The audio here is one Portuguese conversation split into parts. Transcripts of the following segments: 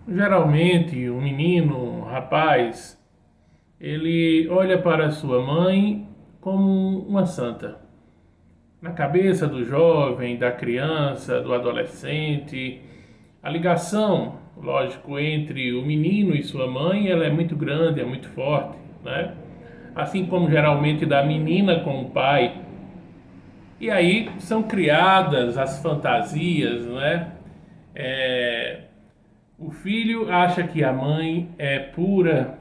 Geralmente, um menino, um rapaz, ele olha para sua mãe como uma santa. Na cabeça do jovem, da criança, do adolescente, a ligação, lógico, entre o menino e sua mãe, ela é muito grande, é muito forte, né? Assim como geralmente da menina com o pai. E aí são criadas as fantasias, né? É, o filho acha que a mãe é pura,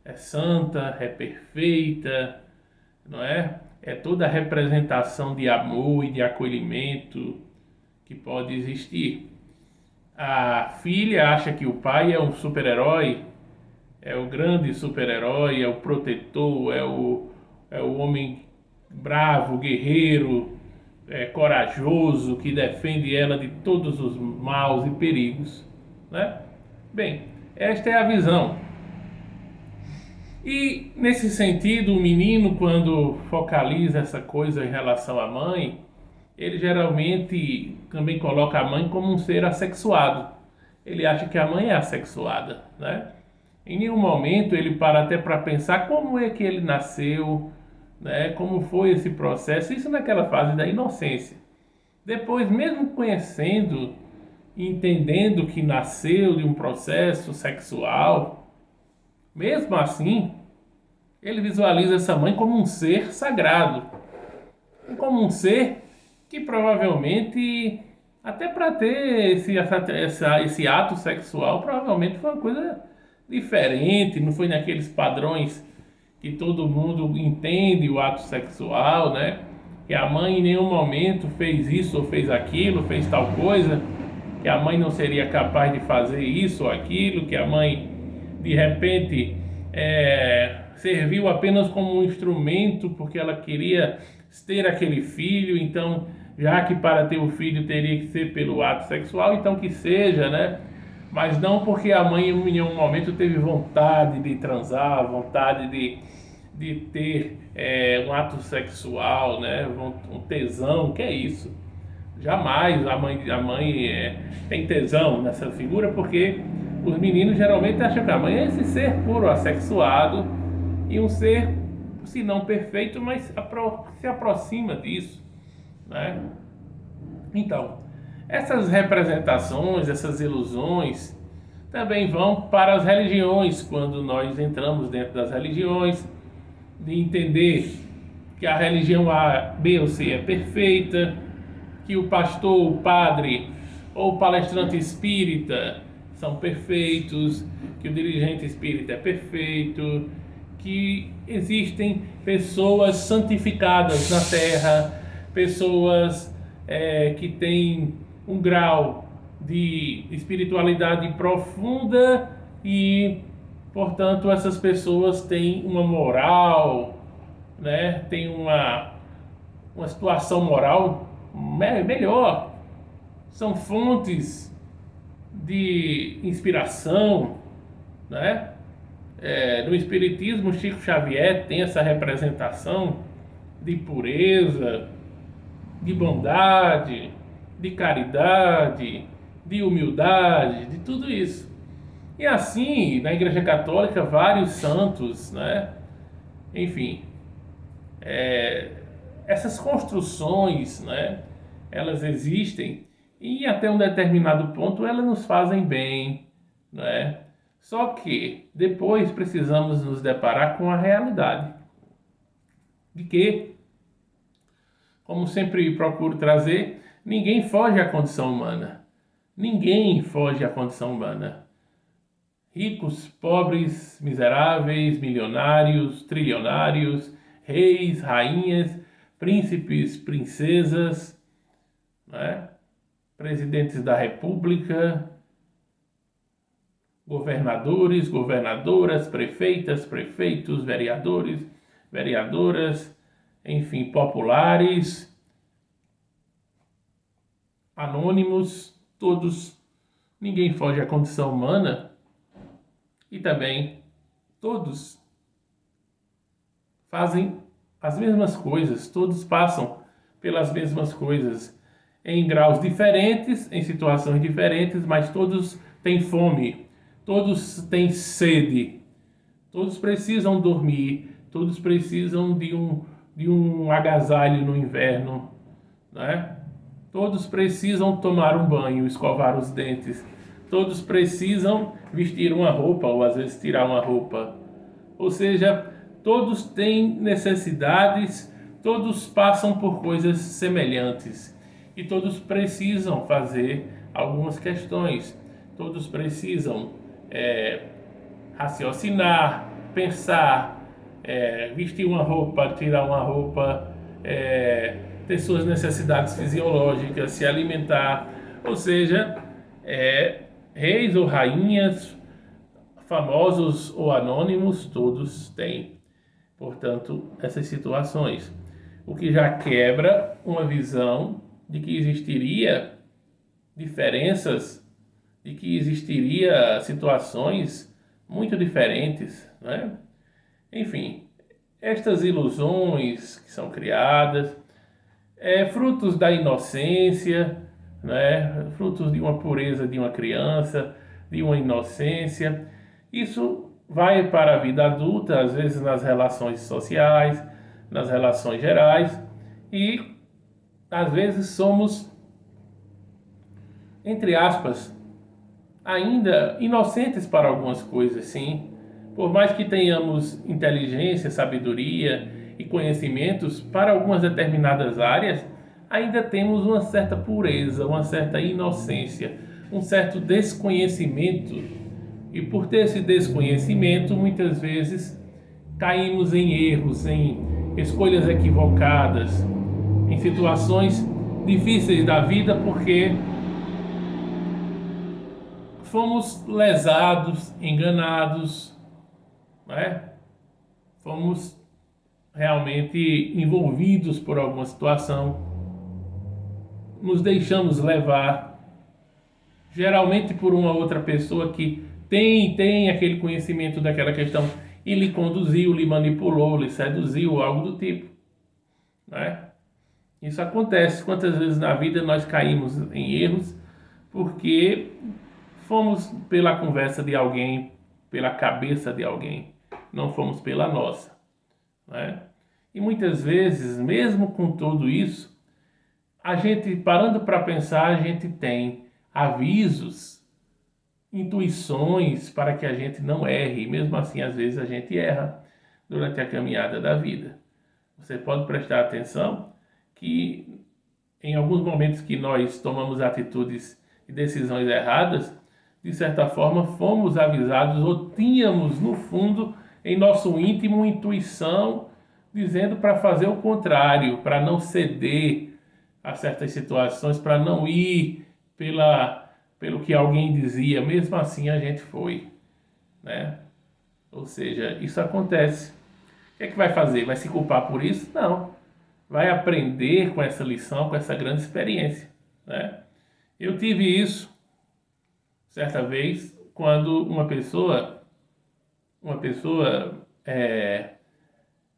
é santa, é perfeita, não é? É toda a representação de amor e de acolhimento que pode existir. A filha acha que o pai é um super-herói, é o grande super-herói, é o protetor, é o homem bravo, guerreiro, corajoso, que defende ela de todos os maus e perigos, né? Bem, esta é a visão. E nesse sentido, o menino, quando focaliza essa coisa em relação à mãe, ele geralmente também coloca a mãe como um ser assexuado. Ele acha que a mãe é assexuada, né? Em nenhum momento ele para até para pensar como é que ele nasceu, né? Como foi esse processo, isso naquela fase da inocência. Depois, mesmo conhecendo, entendendo que nasceu de um processo sexual, mesmo assim, ele visualiza essa mãe como um ser sagrado, como um ser que provavelmente, até para ter esse ato sexual, provavelmente foi uma coisa diferente, não foi naqueles padrões que todo mundo entende o ato sexual, né? Que a mãe em nenhum momento fez isso ou fez aquilo, fez tal coisa, que a mãe não seria capaz de fazer isso ou aquilo, que a mãe de repente serviu apenas como um instrumento porque ela queria ter aquele filho, então já que para ter o filho teria que ser pelo ato sexual, então que seja, né? Mas não porque a mãe em nenhum momento teve vontade de transar, vontade de ter um ato sexual, né? Um tesão, que é isso? Jamais a mãe tem tesão nessa figura, porque os meninos geralmente acham que a mãe é esse ser puro, assexuado, e um ser, se não perfeito, mas se aproxima disso, né? Então, essas representações, essas ilusões, também vão para as religiões, quando nós entramos dentro das religiões, de entender que a religião A, B ou C é perfeita, que o pastor, o padre ou o palestrante espírita são perfeitos, que o dirigente espírita é perfeito, que existem pessoas santificadas na terra, pessoas que têm um grau de espiritualidade profunda e, portanto, essas pessoas têm uma moral, né? Têm uma situação moral melhor, são fontes de inspiração, né? No Espiritismo, Chico Xavier tem essa representação de pureza, de bondade, de caridade, de humildade, de tudo isso. E assim, na Igreja Católica, vários santos, né? Enfim, essas construções, né, elas existem e até um determinado ponto elas nos fazem bem, né? Só que depois precisamos nos deparar com a realidade de que, como sempre procuro trazer, ninguém foge à condição humana. Ninguém foge à condição humana. Ricos, pobres, miseráveis, milionários, trilionários, reis, rainhas, príncipes, princesas, né? Presidentes da República, governadores, governadoras, prefeitas, prefeitos, vereadores, vereadoras, enfim, populares, anônimos, todos, ninguém foge à condição humana e também todos fazem as mesmas coisas, todos passam pelas mesmas coisas em graus diferentes, em situações diferentes, mas todos têm fome, Todos têm sede, todos precisam dormir, todos precisam de um agasalho no inverno, né? Todos precisam tomar um banho, escovar os dentes. Todos precisam vestir uma roupa ou às vezes tirar uma roupa. Ou seja, todos têm necessidades, todos passam por coisas semelhantes e todos precisam fazer algumas questões. Todos precisam raciocinar, pensar, vestir uma roupa, tirar uma roupa, ter suas necessidades fisiológicas, se alimentar. Ou seja, reis ou rainhas, famosos ou anônimos, todos têm, portanto, essas situações. O que já quebra uma visão de que existiria diferenças, de que existiria situações muito diferentes, né? Enfim, estas ilusões que são criadas, frutos da inocência, né? Frutos de uma pureza de uma criança, de uma inocência. Isso vai para a vida adulta, às vezes nas relações sociais, nas relações gerais, e às vezes somos, entre aspas, ainda inocentes para algumas coisas, sim. Por mais que tenhamos inteligência, sabedoria e conhecimentos para algumas determinadas áreas, ainda temos uma certa pureza, uma certa inocência, um certo desconhecimento. E por ter esse desconhecimento, muitas vezes caímos em erros, em escolhas equivocadas, em situações difíceis da vida, porque fomos lesados, enganados, né? Fomos realmente envolvidos por alguma situação, nos deixamos levar, geralmente por uma outra pessoa que tem aquele conhecimento daquela questão e lhe conduziu, lhe manipulou, lhe seduziu, algo do tipo, né? Isso acontece. Quantas vezes na vida nós caímos em erros porque fomos pela conversa de alguém, pela cabeça de alguém, não fomos pela nossa, né? E muitas vezes, mesmo com tudo isso, a gente parando para pensar, a gente tem avisos, intuições para que a gente não erre. E mesmo assim, às vezes a gente erra durante a caminhada da vida. Você pode prestar atenção que em alguns momentos que nós tomamos atitudes e decisões erradas, de certa forma fomos avisados ou tínhamos no fundo, em nosso íntimo, uma intuição dizendo para fazer o contrário, para não ceder a certas situações, para não ir pelo que alguém dizia. Mesmo assim a gente foi, né? Ou seja, isso acontece. O que é que vai fazer? Vai se culpar por isso? Não. Vai aprender com essa lição, com essa grande experiência, né? Eu tive isso certa vez quando uma pessoa,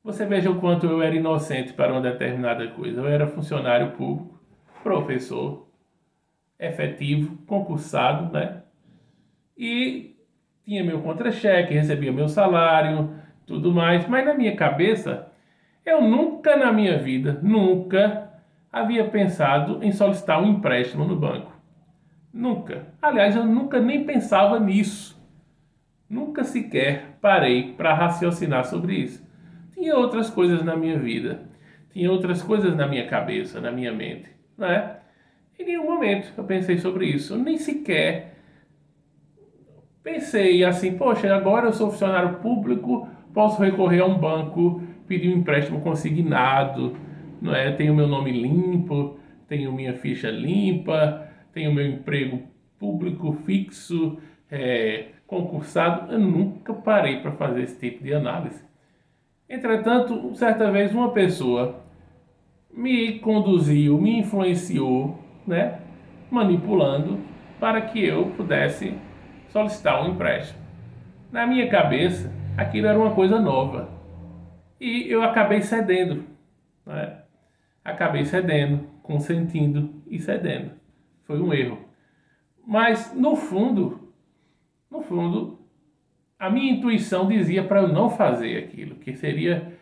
você veja o quanto eu era inocente para uma determinada coisa. Eu era funcionário público, professor, efetivo, concursado, né? E tinha meu contra-cheque, recebia meu salário, tudo mais, mas na minha cabeça, eu nunca na minha vida, nunca havia pensado em solicitar um empréstimo no banco. Nunca. Aliás, eu nunca nem pensava nisso. Nunca sequer parei para raciocinar sobre isso. Tinha outras coisas na minha vida. Tinha outras coisas na minha cabeça, na minha mente, né? Em nenhum momento eu pensei sobre isso. Eu nem sequer pensei assim, poxa, agora eu sou funcionário público, posso recorrer a um banco, pedir um empréstimo consignado, não é? Tenho meu nome limpo, tenho minha ficha limpa, tenho meu emprego público fixo, concursado. Eu nunca parei para fazer esse tipo de análise. Entretanto, certa vez uma pessoa me conduziu, me influenciou, né, manipulando para que eu pudesse solicitar um empréstimo. Na minha cabeça, aquilo era uma coisa nova e eu acabei cedendo, né? Acabei cedendo, consentindo e cedendo. Foi um erro. Mas no fundo no fundo, a minha intuição dizia para eu não fazer aquilo, que seria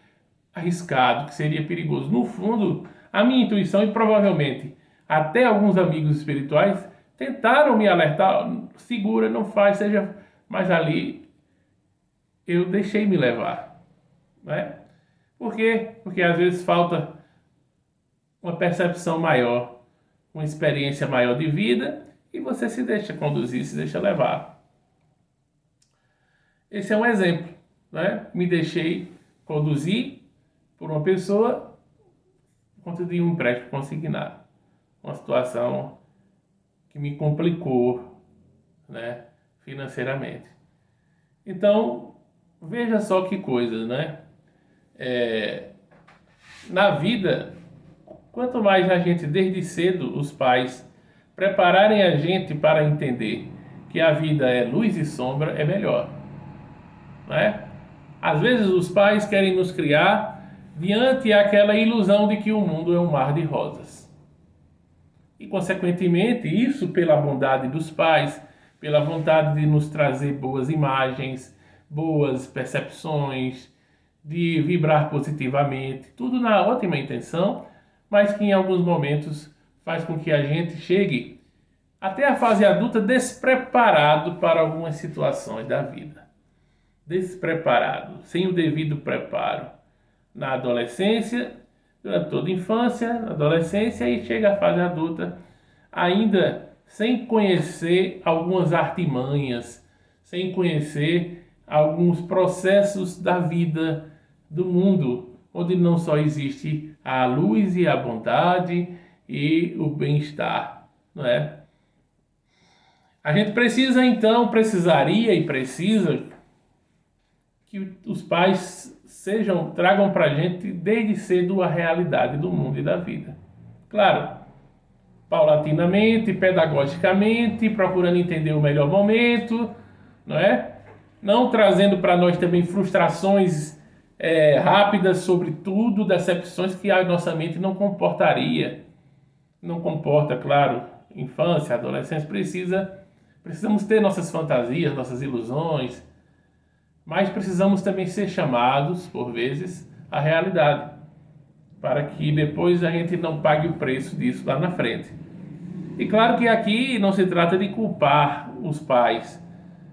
arriscado, que seria perigoso. No fundo, a minha intuição e provavelmente até alguns amigos espirituais tentaram me alertar, segura, não faz, seja, mas ali eu deixei me levar, né? Por quê? Porque às vezes falta uma percepção maior, uma experiência maior de vida e você se deixa conduzir, se deixa levar. Esse é um exemplo, né? Me deixei conduzir por uma pessoa por conta de um empréstimo consignado. Uma situação que me complicou, né, financeiramente. Então, veja só que coisa, né? Na vida, quanto mais a gente, desde cedo, os pais prepararem a gente para entender que a vida é luz e sombra, é melhor, né? Às vezes os pais querem nos criar diante aquela ilusão de que o mundo é um mar de rosas. E, consequentemente, isso pela bondade dos pais, pela vontade de nos trazer boas imagens, boas percepções, de vibrar positivamente, tudo na ótima intenção, mas que em alguns momentos faz com que a gente chegue até a fase adulta despreparado para algumas situações da vida. Despreparado, sem o devido preparo. Na adolescência, durante toda a infância, na adolescência e chega à fase adulta, ainda sem conhecer algumas artimanhas, sem conhecer alguns processos da vida, do mundo, onde não só existe a luz e a bondade e o bem-estar, não é? A gente precisa então, precisaria e precisa que os pais tragam para a gente desde cedo a realidade do mundo e da vida. Claro, paulatinamente, pedagogicamente, procurando entender o melhor momento, não é? Não trazendo para nós também frustrações rápidas sobre tudo, decepções que a nossa mente não comportaria. Não comporta, claro, infância, adolescência, precisamos ter nossas fantasias, nossas ilusões, mas precisamos também ser chamados, por vezes, à realidade, para que depois a gente não pague o preço disso lá na frente. E claro que aqui não se trata de culpar os pais,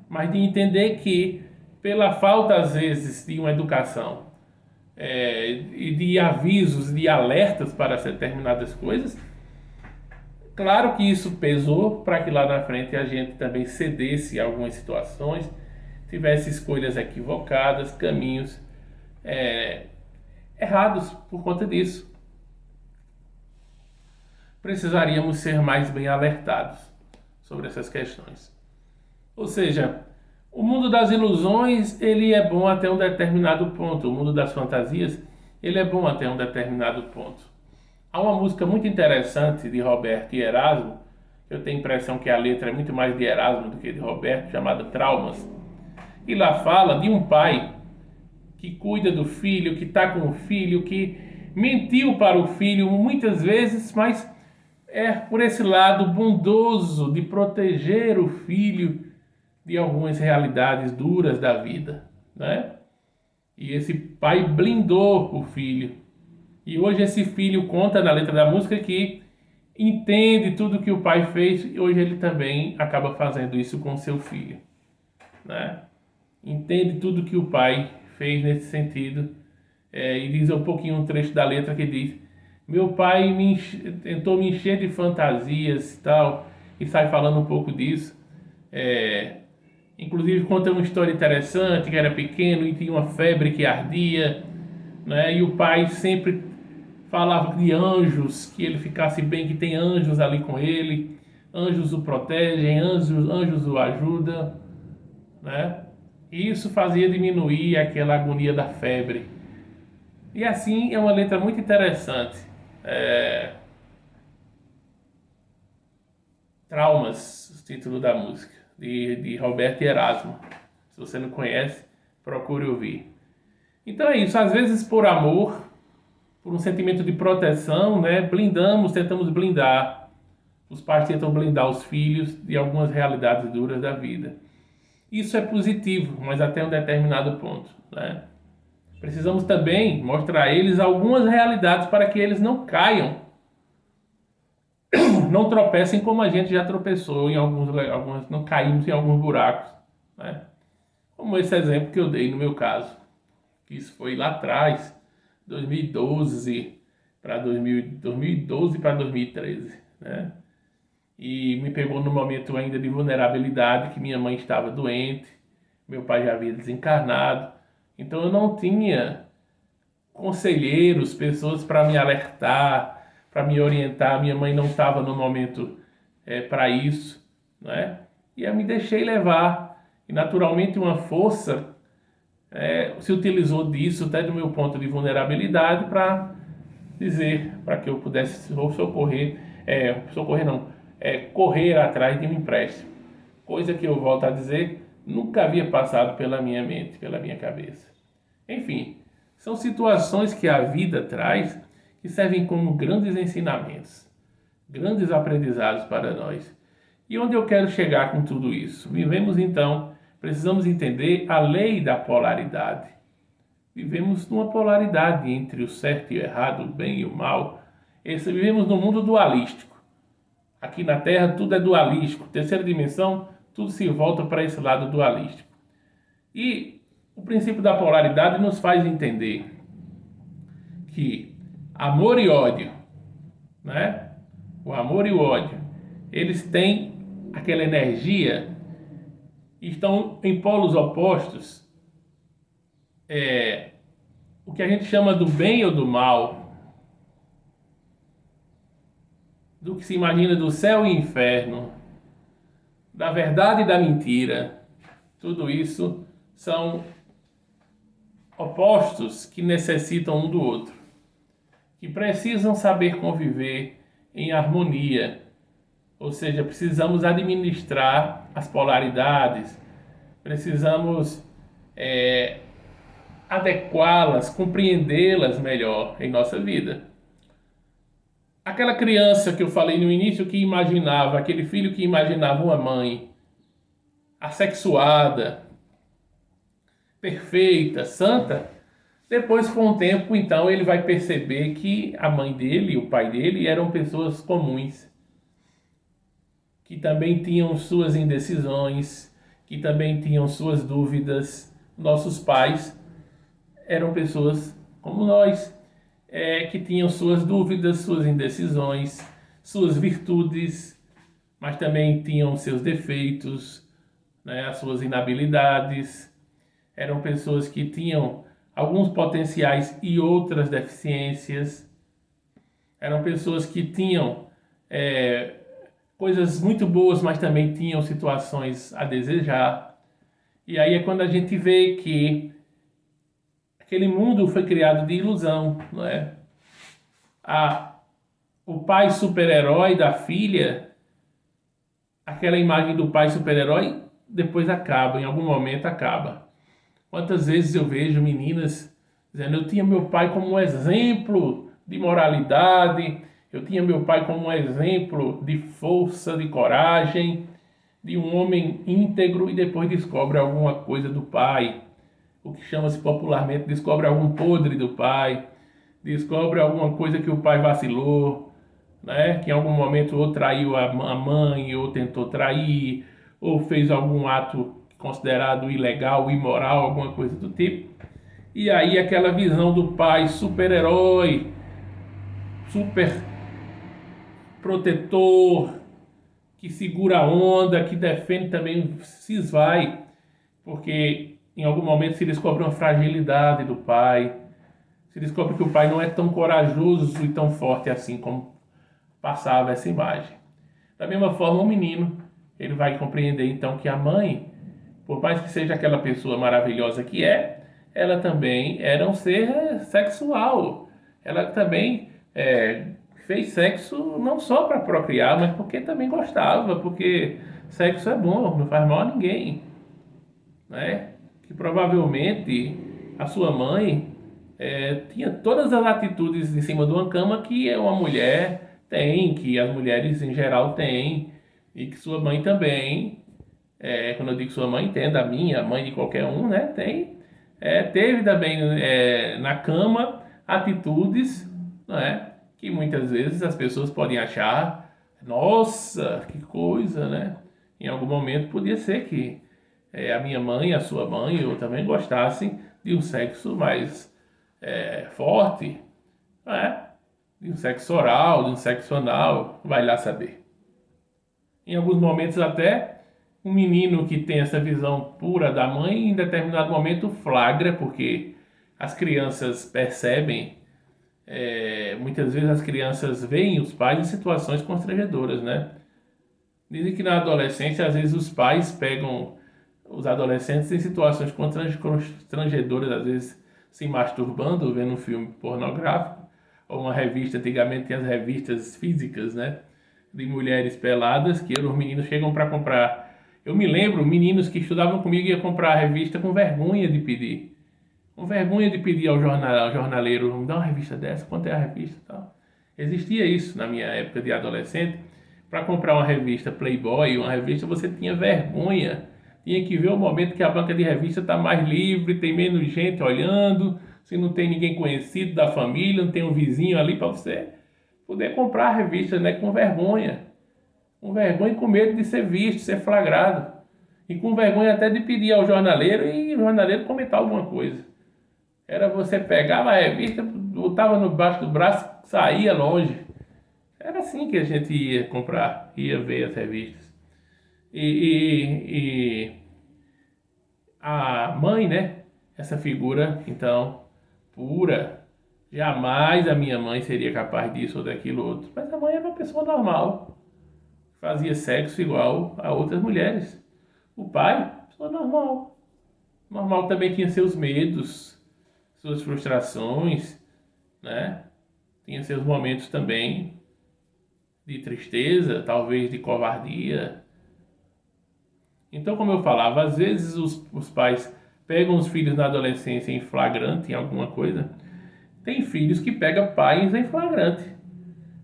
mas de entender que, pela falta, às vezes, de uma educação e de avisos, de alertas para determinadas coisas, claro que isso pesou para que lá na frente a gente também cedesse a algumas situações, tivesse escolhas equivocadas, caminhos errados por conta disso. Precisaríamos ser mais bem alertados sobre essas questões. Ou seja, o mundo das ilusões, ele é bom até um determinado ponto. O mundo das fantasias, ele é bom até um determinado ponto. Há uma música muito interessante de Roberto e Erasmo, eu tenho a impressão que a letra é muito mais de Erasmo do que de Roberto, chamada Traumas. E lá fala de um pai que cuida do filho, que está com o filho, que mentiu para o filho muitas vezes, mas é por esse lado bondoso de proteger o filho de algumas realidades duras da vida, né? E esse pai blindou o filho. E hoje esse filho conta na letra da música que entende tudo que o pai fez e hoje ele também acaba fazendo isso com seu filho, né? Entende tudo que o pai fez nesse sentido e diz um pouquinho um trecho da letra que diz: meu pai tentou me encher de fantasias e tal, e sai falando um pouco disso. Inclusive conta uma história interessante, que era pequeno e tinha uma febre que ardia, né? E o pai sempre falava de anjos, que ele ficasse bem, que tem anjos ali com ele, anjos o protegem, anjos o ajudam, né? E isso fazia diminuir aquela agonia da febre. E assim é uma letra muito interessante. Traumas, o título da música, de Roberto e Erasmo. Se você não conhece, procure ouvir. Então é isso, às vezes por amor, por um sentimento de proteção, né, tentamos blindar. Os pais tentam blindar os filhos de algumas realidades duras da vida. Isso é positivo, mas até um determinado ponto, né? Precisamos também mostrar a eles algumas realidades para que eles não caiam, não tropecem como a gente já tropeçou em algumas, não caímos em alguns buracos, né? Como esse exemplo que eu dei no meu caso, que isso foi lá atrás, 2012 para 2012 para 2013, né? E me pegou no momento ainda de vulnerabilidade, que minha mãe estava doente, meu pai já havia desencarnado, então eu não tinha conselheiros, pessoas para me alertar, para me orientar. Minha mãe não estava no momento para isso, né? E eu me deixei levar. E naturalmente uma força se utilizou disso, até do meu ponto de vulnerabilidade, para dizer, para que eu pudesse socorrer, socorrer não, correr atrás de um empréstimo. Coisa que eu volto a dizer, nunca havia passado pela minha mente, pela minha cabeça. Enfim, são situações que a vida traz que servem como grandes ensinamentos, grandes aprendizados para nós. E onde eu quero chegar com tudo isso? Vivemos então, precisamos entender a lei da polaridade. Vivemos numa polaridade entre o certo e o errado, o bem e o mal. Vivemos num mundo dualístico. Aqui na Terra tudo é dualístico. Terceira dimensão, tudo se volta para esse lado dualístico. E o princípio da polaridade nos faz entender que amor e ódio, né? O amor e o ódio, eles têm aquela energia, estão em polos opostos, o que a gente chama do bem ou do mal, do que se imagina do céu e inferno, da verdade e da mentira. Tudo isso são opostos que necessitam um do outro, que precisam saber conviver em harmonia. Ou seja, precisamos administrar as polaridades, precisamos adequá-las, compreendê-las melhor em nossa vida. Aquela criança que eu falei no início que imaginava, aquele filho que imaginava uma mãe assexuada, perfeita, santa, depois com o tempo, então, ele vai perceber que a mãe dele e o pai dele eram pessoas comuns, que também tinham suas indecisões, que também tinham suas dúvidas. Nossos pais eram pessoas como nós, que tinham suas dúvidas, suas indecisões, suas virtudes, mas também tinham seus defeitos, né, as suas inabilidades. Eram pessoas que tinham alguns potenciais e outras deficiências. Eram pessoas que tinham coisas muito boas, mas também tinham situações a desejar. E aí é quando a gente vê que aquele mundo foi criado de ilusão, não é? O pai super-herói da filha, aquela imagem do pai super-herói, depois acaba, em algum momento acaba. Quantas vezes eu vejo meninas dizendo: eu tinha meu pai como um exemplo de moralidade, eu tinha meu pai como um exemplo de força, de coragem, de um homem íntegro, e depois descobre alguma coisa do pai, o que chama-se popularmente, descobre algum podre do pai, descobre alguma coisa que o pai vacilou, né? Que em algum momento ou traiu a mãe, ou tentou trair, ou fez algum ato considerado ilegal, imoral, alguma coisa do tipo. E aí aquela visão do pai super-herói, super protetor, que segura a onda, que defende também, se esvai, porque em algum momento se descobre uma fragilidade do pai, se descobre que o pai não é tão corajoso e tão forte assim como passava essa imagem. Da mesma forma, o menino, ele vai compreender então que a mãe, por mais que seja aquela pessoa maravilhosa que ela também era um ser sexual. Ela também fez sexo não só para procriar, mas porque também gostava, porque sexo é bom, não faz mal a ninguém, né? Que provavelmente a sua mãe tinha todas as atitudes em cima de uma cama que uma mulher tem, que as mulheres em geral têm, e que sua mãe também Quando eu digo sua mãe, entenda a minha, a mãe de qualquer um, né? Teve também na cama atitudes, não é? Que muitas vezes as pessoas podem achar, nossa, que coisa, né? Em algum momento podia ser que a minha mãe, a sua mãe, eu também gostassem de um sexo mais forte, não é? De um sexo oral, de um sexo anal, vai lá saber. Em alguns momentos até um menino que tem essa visão pura da mãe, em determinado momento flagra, porque as crianças percebem, muitas vezes as crianças veem os pais em situações constrangedoras, né? Dizem que na adolescência, às vezes os pais pegam os adolescentes em situações constrangedoras, às vezes se masturbando, vendo um filme pornográfico, ou uma revista, antigamente tinha as revistas físicas, né? De mulheres peladas, que os meninos chegam para comprar. Eu me lembro, meninos que estudavam comigo iam comprar a revista com vergonha de pedir. Com vergonha de pedir ao jornaleiro, me dá uma revista dessa, quanto é a revista e tal. Existia isso na minha época de adolescente. Para comprar uma revista Playboy, uma revista, você tinha vergonha. Tinha que ver o momento que a banca de revista está mais livre, tem menos gente olhando, se não tem ninguém conhecido da família, não tem um vizinho ali para você poder comprar a revista, né, com vergonha. Com vergonha e com medo de ser visto, ser flagrado. E com vergonha até de pedir ao jornaleiro e o jornaleiro comentar alguma coisa. Era você pegava a revista, botava no baixo do braço, saía longe. Era assim que a gente ia comprar, ia ver as revistas. E a mãe, né? Essa figura, então, pura. Jamais a minha mãe seria capaz disso ou daquilo outro. Mas a mãe era uma pessoa normal. Fazia sexo igual a outras mulheres. O pai, pessoa normal. Normal também tinha seus medos, suas frustrações, né? Tinha seus momentos também de tristeza, talvez de covardia. Então, como eu falava, às vezes os pais pegam os filhos na adolescência em flagrante, em alguma coisa. Tem filhos que pegam pais em flagrante.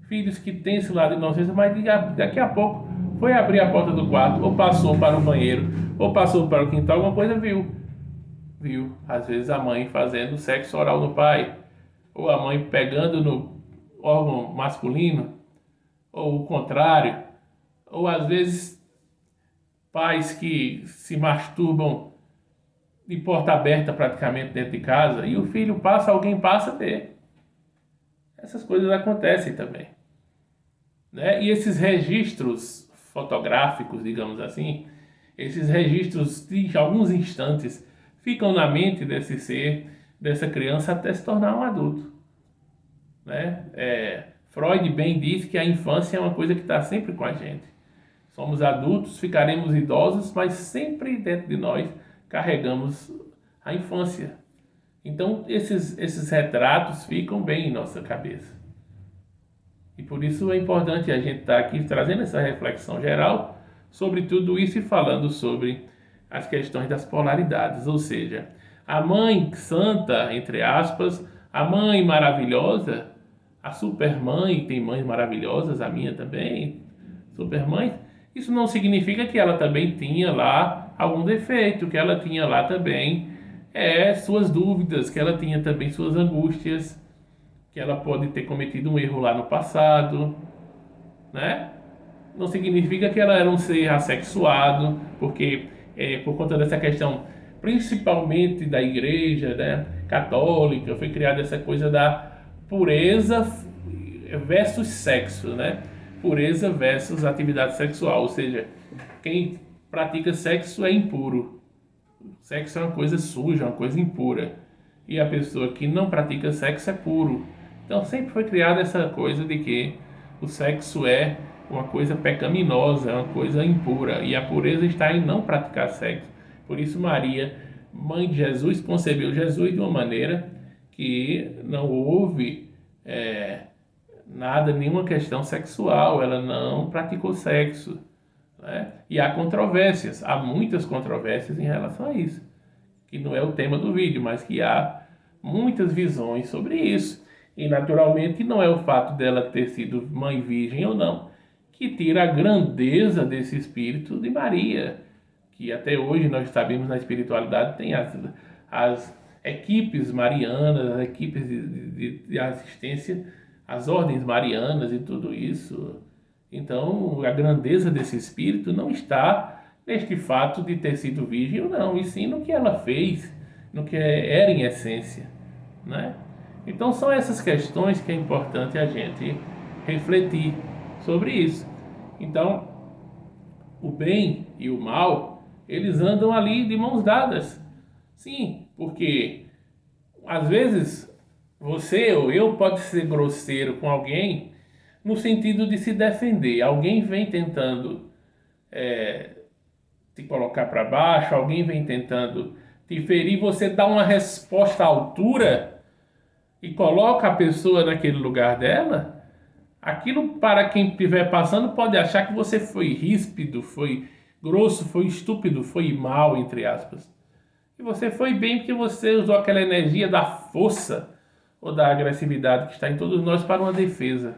Filhos que têm esse lado de inocência, mas daqui a pouco foi abrir a porta do quarto, ou passou para o banheiro, ou passou para o quintal, alguma coisa viu. Viu, às vezes a mãe fazendo sexo oral no pai, ou a mãe pegando no órgão masculino, ou o contrário, ou às vezes pais que se masturbam de porta aberta praticamente dentro de casa e o filho passa, alguém passa a ver. Essas coisas acontecem também, né? E esses registros fotográficos, digamos assim, esses registros de alguns instantes ficam na mente desse ser, dessa criança até se tornar um adulto, né? Freud bem diz que a infância é uma coisa que está sempre com a gente. Somos adultos, ficaremos idosos, mas sempre dentro de nós carregamos a infância. Então, esses retratos ficam bem em nossa cabeça. E por isso é importante a gente estar aqui trazendo essa reflexão geral sobre tudo isso e falando sobre as questões das polaridades. Ou seja, a mãe santa, entre aspas, a mãe maravilhosa, a supermãe, tem mães maravilhosas, a minha também, supermãe. Isso não significa que ela também tinha lá algum defeito, que ela tinha lá também suas dúvidas, que ela tinha também suas angústias, que ela pode ter cometido um erro lá no passado, né? Não significa que ela era um ser assexuado, porque por conta dessa questão, principalmente da igreja, né, católica, foi criada essa coisa da pureza versus sexo, né? Pureza versus atividade sexual, ou seja, quem pratica sexo é impuro. Sexo é uma coisa suja, uma coisa impura. E a pessoa que não pratica sexo é puro. Então sempre foi criada essa coisa de que o sexo é uma coisa pecaminosa, é uma coisa impura. E a pureza está em não praticar sexo. Por isso Maria, mãe de Jesus, concebeu Jesus de uma maneira que não houve nada, nenhuma questão sexual. Ela não praticou sexo, né? E há controvérsias, há muitas controvérsias em relação a isso, que não é o tema do vídeo, mas que há muitas visões sobre isso. E naturalmente não é o fato dela ter sido mãe virgem ou não que tira a grandeza desse espírito de Maria, que até hoje nós sabemos na espiritualidade, tem as equipes marianas, as equipes de assistência, as ordens marianas e tudo isso. Então, a grandeza desse espírito não está neste fato de ter sido virgem ou não, e sim no que ela fez, no que era em essência, né? Então, são essas questões que é importante a gente refletir sobre isso. Então, o bem e o mal, eles andam ali de mãos dadas. Sim, porque às vezes você ou eu pode ser grosseiro com alguém no sentido de se defender. Alguém vem tentando te colocar para baixo, alguém vem tentando te ferir, você dá uma resposta à altura e coloca a pessoa naquele lugar dela. Aquilo, para quem estiver passando, pode achar que você foi ríspido, foi grosso, foi estúpido, foi mal, entre aspas. E você foi bem porque você usou aquela energia da força ou da agressividade que está em todos nós para uma defesa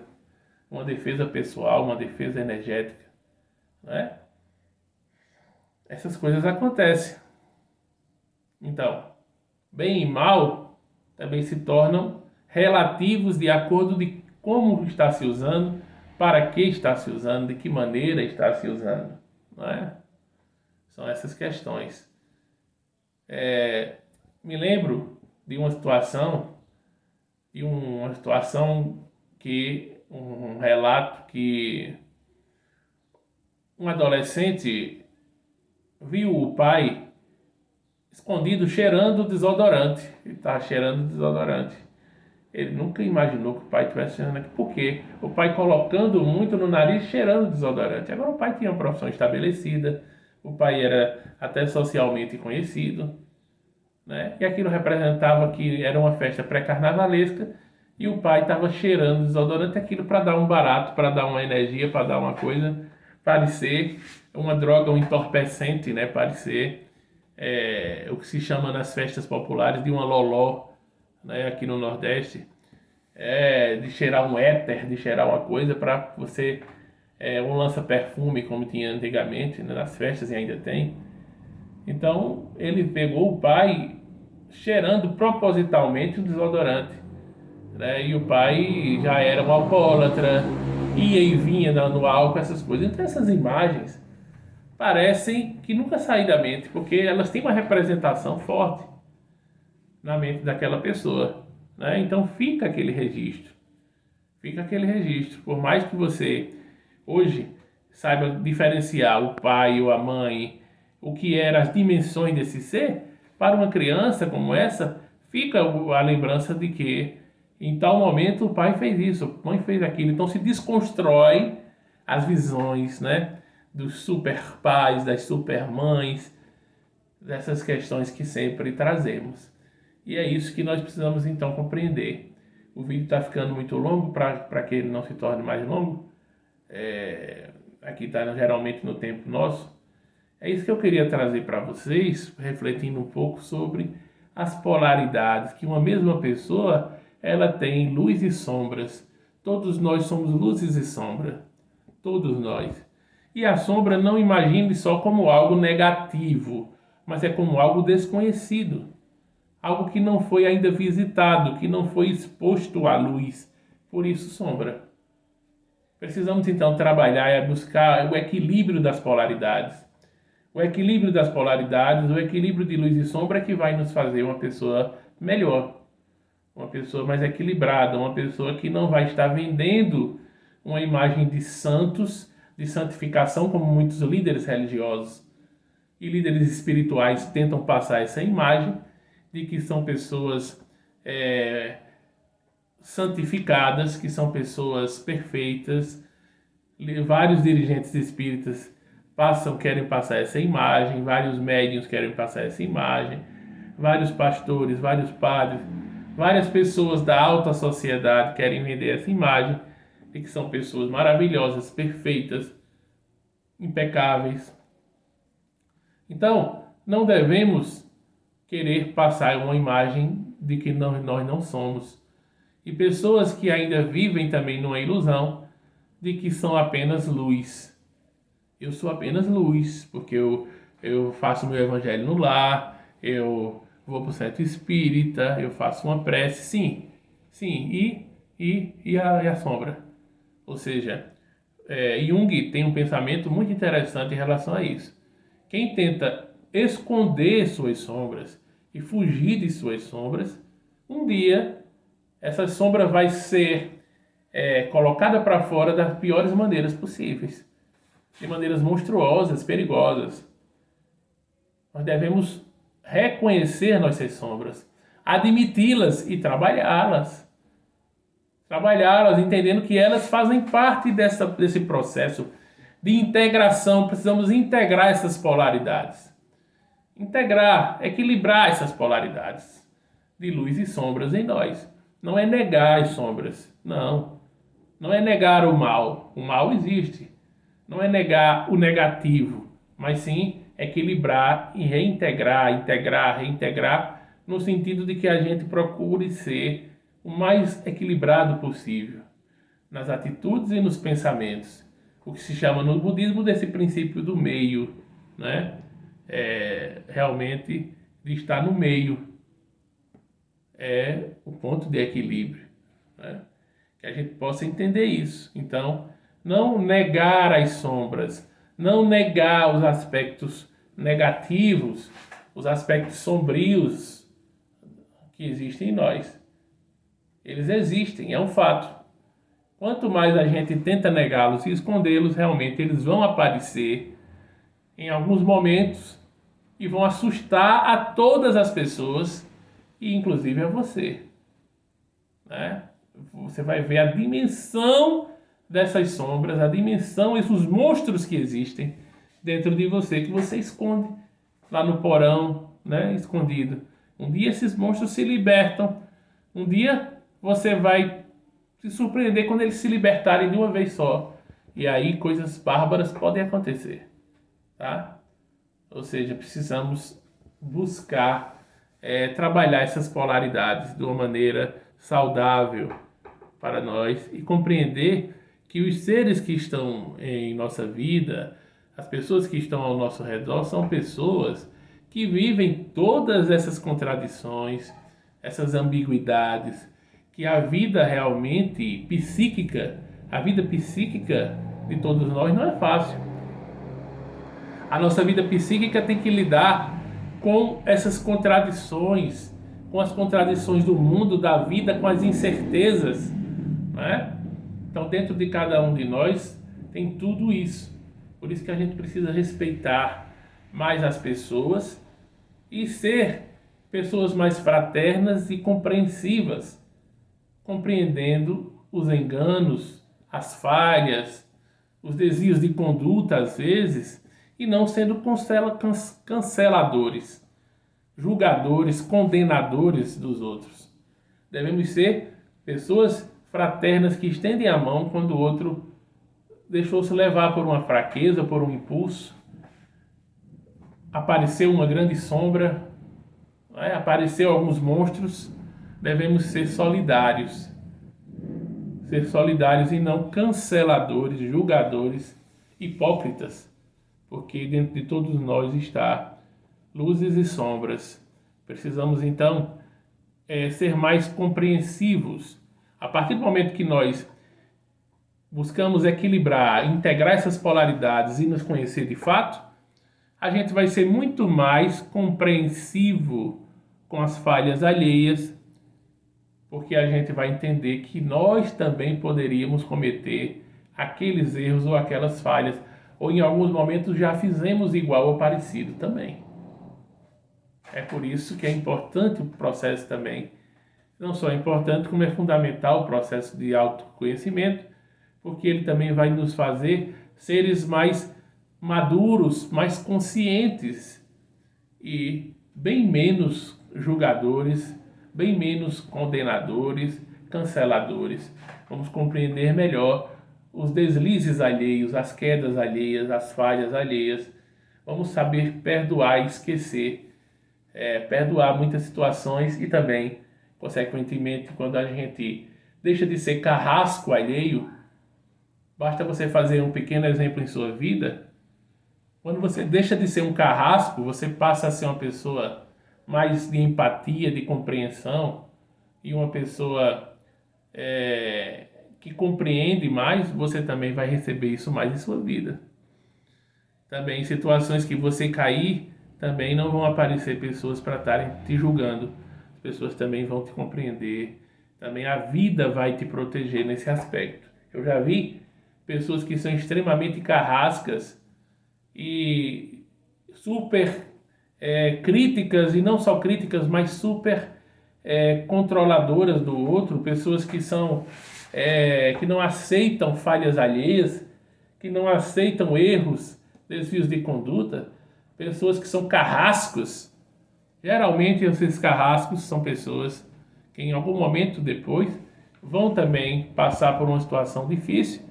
pessoal, uma defesa energética, né? Essas coisas acontecem. Então, bem e mal também se tornam relativos de acordo de como está se usando, para que está se usando, de que maneira está se usando, não é? São essas questões. Me lembro de uma situação que um relato que um adolescente viu o pai escondido cheirando desodorante. Ele estava cheirando desodorante. Ele nunca imaginou que o pai estivesse cheirando aqui. Por quê? O pai colocando muito no nariz, cheirando desodorante. Agora o pai tinha uma profissão estabelecida, o pai era até socialmente conhecido, né? E aquilo representava que era uma festa pré-carnavalesca e o pai estava cheirando desodorante, aquilo para dar um barato, para dar uma energia, para dar uma coisa, parecer uma droga, um entorpecente, né? Parecer o que se chama nas festas populares de uma loló, né? Aqui no Nordeste, de cheirar um éter, de cheirar uma coisa para você, um lança-perfume como tinha antigamente, né? Nas festas e ainda tem. Então ele pegou o pai cheirando propositalmente o desodorante, né? E o pai já era um alcoólatra, ia e vinha no álcool, essas coisas. Então essas imagens parecem que nunca saem da mente, porque elas têm uma representação forte na mente daquela pessoa, né? Então fica aquele registro, Por mais que você hoje saiba diferenciar o pai ou a mãe, o que eram as dimensões desse ser, para uma criança como essa, fica a lembrança de que em tal momento o pai fez isso, a mãe fez aquilo. Então se desconstrói as visões, né, dos super pais, das super mães, dessas questões que sempre trazemos. E é isso que nós precisamos então compreender. O vídeo está ficando muito longo, para que ele não se torne mais longo. Aqui está geralmente no tempo nosso. É isso que eu queria trazer para vocês, refletindo um pouco sobre as polaridades, que uma mesma pessoa, ela tem luz e sombras. Todos nós somos luzes e sombra. Todos nós. E a sombra não imagine só como algo negativo, mas é como algo desconhecido. Algo que não foi ainda visitado, que não foi exposto à luz. Por isso, sombra. Precisamos então trabalhar e buscar o equilíbrio das polaridades. O equilíbrio das polaridades, o equilíbrio de luz e sombra é que vai nos fazer uma pessoa melhor, uma pessoa mais equilibrada, uma pessoa que não vai estar vendendo uma imagem de santos, de santificação, como muitos líderes religiosos e líderes espirituais tentam passar essa imagem de que são pessoas santificadas, que são pessoas perfeitas. Vários dirigentes espíritas querem passar essa imagem, vários médiuns querem passar essa imagem, vários pastores, vários padres, várias pessoas da alta sociedade querem vender essa imagem de que são pessoas maravilhosas, perfeitas, impecáveis. Então, não devemos querer passar uma imagem de que nós não somos. E pessoas que ainda vivem também numa ilusão de que são apenas luz. Eu sou apenas luz, porque eu eu faço meu evangelho no lar, eu vou para o centro espírita, eu faço uma prece, sim, sim, e a sombra. Ou seja, Jung tem um pensamento muito interessante em relação a isso. Quem tenta esconder suas sombras e fugir de suas sombras, um dia essa sombra vai ser colocada para fora das piores maneiras possíveis, de maneiras monstruosas, perigosas. Nós devemos reconhecer nossas sombras, admiti-las e trabalhá-las. Trabalhá-las, entendendo que elas fazem parte desse processo de integração. Precisamos integrar essas polaridades. Integrar, equilibrar essas polaridades de luz e sombras em nós. Não é negar as sombras, não. Não é negar o mal. O mal existe. Não é negar o negativo, mas sim equilibrar e reintegrar, integrar, reintegrar, no sentido de que a gente procure ser o mais equilibrado possível nas atitudes e nos pensamentos. O que se chama no budismo desse princípio do meio, né? Realmente de estar no meio é o ponto de equilíbrio, né? Que a gente possa entender isso. Então, não negar as sombras, não negar os aspectos negativos, os aspectos sombrios que existem em nós. Eles existem, é um fato. Quanto mais a gente tenta negá-los e escondê-los, realmente eles vão aparecer em alguns momentos e vão assustar a todas as pessoas, e inclusive a você, né? Você vai ver a dimensão dessas sombras, a dimensão, esses monstros que existem dentro de você, que você esconde lá no porão, né? Escondido. Um dia esses monstros se libertam. Um dia você vai se surpreender quando eles se libertarem de uma vez só. E aí coisas bárbaras podem acontecer, tá? Ou seja, precisamos buscar trabalhar essas polaridades de uma maneira saudável para nós e compreender que os seres que estão em nossa vida, as pessoas que estão ao nosso redor, são pessoas que vivem todas essas contradições, essas ambiguidades, que a vida realmente psíquica, a vida psíquica de todos nós não é fácil. A nossa vida psíquica tem que lidar com essas contradições, com as contradições do mundo, da vida, com as incertezas, né? Então, dentro de cada um de nós tem tudo isso. Por isso que a gente precisa respeitar mais as pessoas e ser pessoas mais fraternas e compreensivas, compreendendo os enganos, as falhas, os desvios de conduta às vezes, e não sendo canceladores, julgadores, condenadores dos outros. Devemos ser pessoas fraternas que estendem a mão quando o outro deixou-se levar por uma fraqueza, por um impulso. Apareceu uma grande sombra, apareceu alguns monstros. Devemos ser solidários. Ser solidários e não canceladores, julgadores, hipócritas. Porque dentro de todos nós está luzes e sombras. Precisamos então ser mais compreensivos. A partir do momento que nós buscamos equilibrar, integrar essas polaridades e nos conhecer de fato, a gente vai ser muito mais compreensivo com as falhas alheias, porque a gente vai entender que nós também poderíamos cometer aqueles erros ou aquelas falhas, ou em alguns momentos já fizemos igual ou parecido também. É por isso que é importante o processo também. Não só é importante, como é fundamental o processo de autoconhecimento, porque ele também vai nos fazer seres mais maduros, mais conscientes e bem menos julgadores, bem menos condenadores, canceladores. Vamos compreender melhor os deslizes alheios, as quedas alheias, as falhas alheias. Vamos saber perdoar e esquecer, perdoar muitas situações e também, consequentemente, quando a gente deixa de ser carrasco alheio, basta você fazer um pequeno exemplo em sua vida. Quando você deixa de ser um carrasco, você passa a ser uma pessoa mais de empatia, de compreensão, e uma pessoa que compreende mais, você também vai receber isso mais em sua vida. Também em situações que você cair, também não vão aparecer pessoas para estarem te julgando. As pessoas também vão te compreender. Também a vida vai te proteger nesse aspecto. Eu já vi pessoas que são extremamente carrascas e super críticas, e não só críticas, mas super controladoras do outro, pessoas que são que não aceitam falhas alheias, que não aceitam erros, desvios de conduta, pessoas que são carrascos. Geralmente esses carrascos são pessoas que em algum momento depois vão também passar por uma situação difícil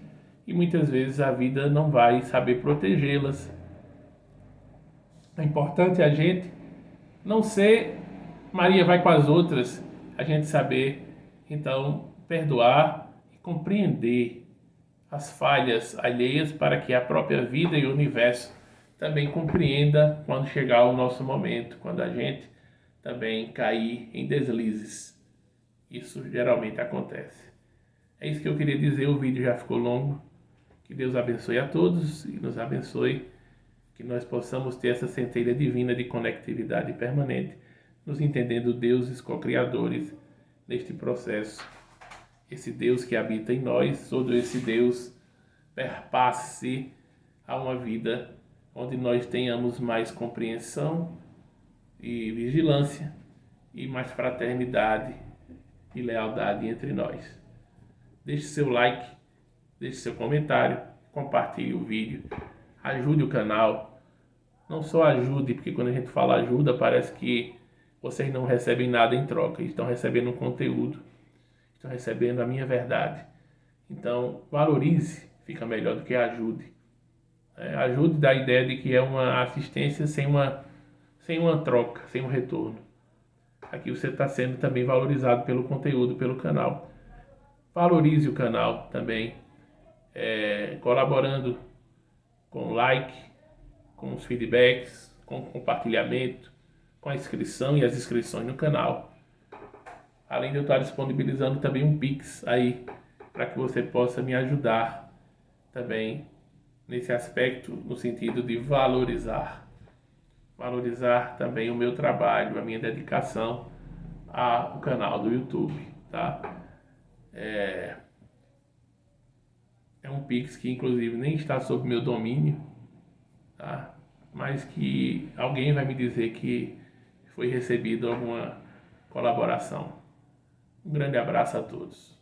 e muitas vezes a vida não vai saber protegê-las. É importante a gente não ser Maria vai com as outras, a gente saber então perdoar e compreender as falhas alheias para que a própria vida e o universo também compreenda quando chegar o nosso momento, quando a gente também cair em deslizes. Isso geralmente acontece. É isso que eu queria dizer, o vídeo já ficou longo. Que Deus abençoe a todos e nos abençoe, que nós possamos ter essa centelha divina de conectividade permanente, nos entendendo deuses co-criadores neste processo. Esse Deus que habita em nós, todo esse Deus perpasse a uma vida onde nós tenhamos mais compreensão e vigilância e mais fraternidade e lealdade entre nós. Deixe seu like, deixe seu comentário, compartilhe o vídeo, ajude o canal. Não só ajude, porque quando a gente fala ajuda, parece que vocês não recebem nada em troca. Estão recebendo um conteúdo, estão recebendo a minha verdade. Então, valorize, fica melhor do que ajude. Ajude da ideia de que é uma assistência sem uma troca, sem um retorno. Aqui você está sendo também valorizado pelo conteúdo, pelo canal. Valorize o canal também, colaborando com like, com os feedbacks, com o compartilhamento, com a inscrição e as inscrições no canal. Além de eu estar disponibilizando também um Pix aí, para que você possa me ajudar também nesse aspecto, no sentido de valorizar. Valorizar também o meu trabalho, a minha dedicação ao canal do YouTube, tá? É um Pix que inclusive nem está sob meu domínio, tá? Mas que alguém vai me dizer que foi recebido alguma colaboração. Um grande abraço a todos.